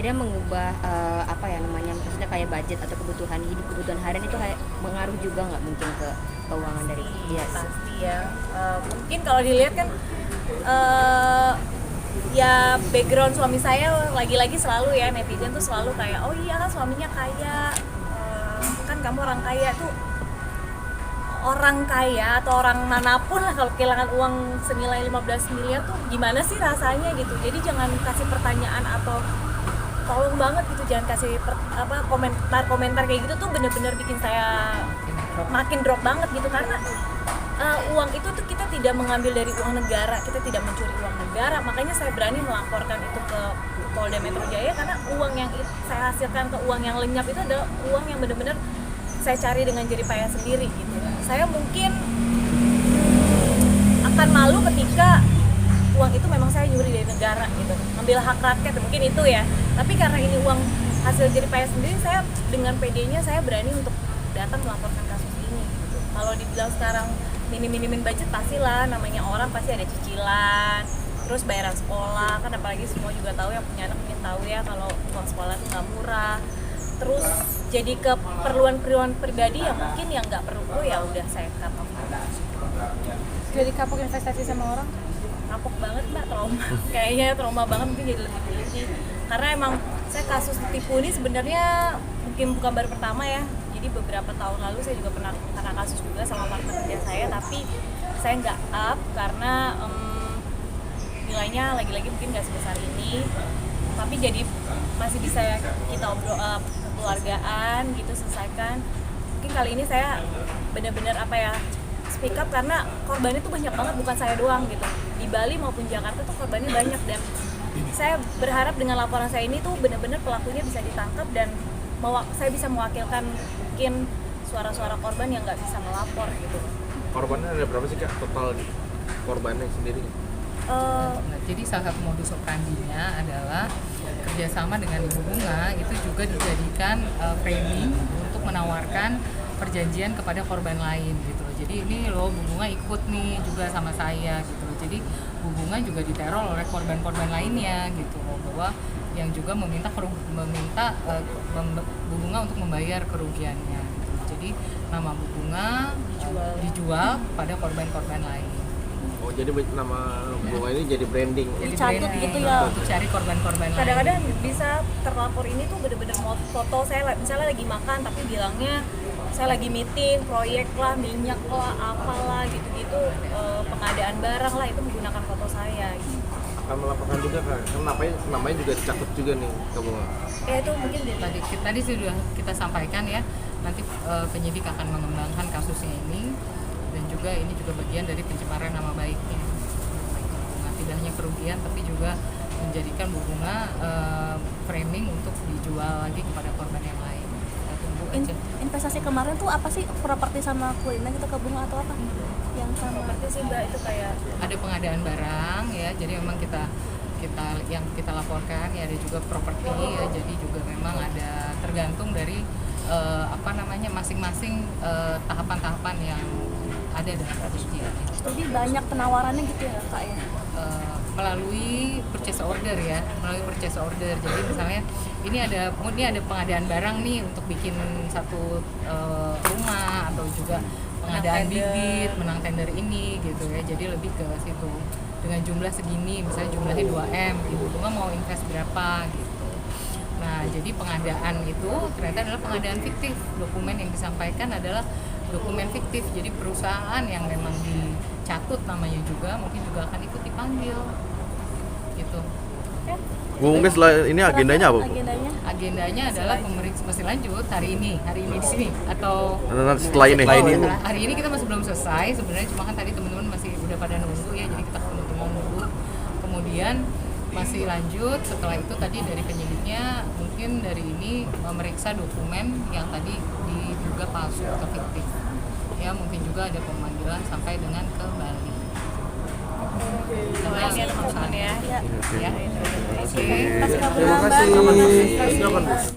akhirnya mengubah apa ya namanya, maksudnya kayak budget atau kebutuhan hidup, kebutuhan harian itu kayak mengaruh juga nggak mungkin ke keuangan dari dia? Pasti ya. Mungkin kalau dilihat kan ya background suami saya lagi-lagi selalu ya netizen tuh selalu kayak oh iya kan suaminya kaya, kan kamu orang kaya tuh. Orang kaya atau orang manapun lah kalau kehilangan uang senilai 15 miliar tuh gimana sih rasanya gitu. Jadi jangan kasih pertanyaan atau tolong banget gitu, jangan kasih komentar kayak gitu tuh bener-bener bikin saya makin drop banget gitu. Karena uang itu tuh kita tidak mengambil dari uang negara, kita tidak mencuri uang negara. Makanya saya berani melaporkan itu ke Polda Metro Jaya, karena uang yang saya hasilkan ke uang yang lenyap itu adalah uang yang bener-bener saya cari dengan jerih payah sendiri gitu. Saya mungkin akan malu ketika uang itu memang saya nyuri dari negara gitu, ngambil hak rakyat mungkin itu ya. Tapi karena ini uang hasil jerih payah sendiri, saya dengan PD-nya saya berani untuk datang melaporkan kasus ini gitu. Kalau dibilang sekarang minim budget, pastilah, namanya orang pasti ada cicilan, terus bayaran sekolah kan, apalagi semua juga tahu, yang punya anak mungkin tahu ya kalau uang sekolah itu nggak murah. Terus jadi keperluan pribadi yang mungkin yang nggak perlu ya udah saya cut off. Jadi kapok investasi sama orang? Kapok banget mbak, trauma. Kayaknya trauma banget, mungkin jadi lebih teliti. Karena emang saya kasus tipu ini sebenarnya mungkin bukan baru pertama ya. Jadi beberapa tahun lalu saya juga pernah kena kasus juga sama partner kerja saya, tapi saya nggak up karena nilainya lagi-lagi mungkin nggak sebesar ini. Tapi jadi masih bisa kita obrol kekeluargaan gitu, selesaikan. Mungkin kali ini saya benar-benar speak up, karena korbannya tuh banyak banget, bukan saya doang gitu. Di Bali maupun Jakarta tuh korbannya banyak, dan saya berharap dengan laporan saya ini tuh benar-benar pelakunya bisa ditangkap, dan saya bisa mewakilkan mungkin suara-suara korban yang nggak bisa melapor gitu. Korbannya ada berapa sih Kak total korbannya sendiri? Jadi salah satu modus operandinya adalah kerjasama dengan Ibu Bunga, itu juga dijadikan framing untuk menawarkan perjanjian kepada korban lain gitu. Jadi ini loh Bu Bunga ikut nih juga sama saya gitu. Jadi Bu Bunga juga diteror oleh korban-korban lainnya gitu loh, bahwa yang juga meminta Bu Bunga untuk membayar kerugiannya gitu. Jadi nama Bu Bunga dijual pada korban-korban lain. Oh, jadi nama bunga ini jadi branding. Dicatut gitu ya. Untuk cari korban-korban lain. Kadang-kadang bisa terlapor ini tuh bener-bener foto saya misalnya lagi makan tapi bilangnya saya lagi meeting, proyek lah, minyak lah, apalah gitu-gitu, pengadaan barang lah, itu menggunakan foto saya gitu. Akan melaporkan juga kan? Namanya juga dicatut juga nih Kak Bunga. Itu mungkin dari Tadi sudah kita sampaikan ya, nanti penyidik akan mengembangkan kasusnya ini, dan juga ini juga bagian dari pencemaran nama baiknya. Bunga tidak hanya kerugian, tapi juga menjadikan Bu Bunga framing untuk dijual lagi kepada korban yang lain. Kita tunggu aja. Investasi kemarin tuh apa sih, properti sama kuliner gitu ke Bunga atau apa? Yang sama seperti sih mbak, itu kayak Ada pengadaan barang ya, jadi memang yang kita laporkan ya, ada juga properti ya, jadi juga memang ada tergantung dari masing-masing tahapan-tahapan yang ada dalam kasusnya. Jadi banyak penawarannya gitu ya Kak ya? Melalui purchase order ya, jadi misalnya ini ada pengadaan barang nih untuk bikin satu rumah, atau juga pengadaan bibit, menang tender ini gitu ya, jadi lebih ke situ dengan jumlah segini, misalnya jumlahnya 2M, Ibu Bunga mau invest berapa gitu. Nah, jadi pengadaan itu ternyata adalah pengadaan fiktif, dokumen yang disampaikan adalah dokumen fiktif, jadi perusahaan yang memang dicatut namanya juga mungkin juga akan ikut dipanggil gitu. Bu, mungkin setelah ini agendanya apa, Bu? Agendanya adalah pemeriksaan masih lanjut hari ini di sini, atau Nanti setelah ini. hari ini kita masih belum selesai sebenarnya, cuma kan tadi teman-teman masih udah pada nunggu ya, jadi kita tunggu nunggu. Kemudian masih lanjut, setelah itu tadi dari penyidiknya mungkin dari ini memeriksa dokumen yang tadi diduga palsu atau fiktif. Ya, mungkin juga ada pemanggilan sampai dengan ke Bali. ya teman-teman ya. Ya. Terima kasih Kak Bunga, Mbak. Terima kasih.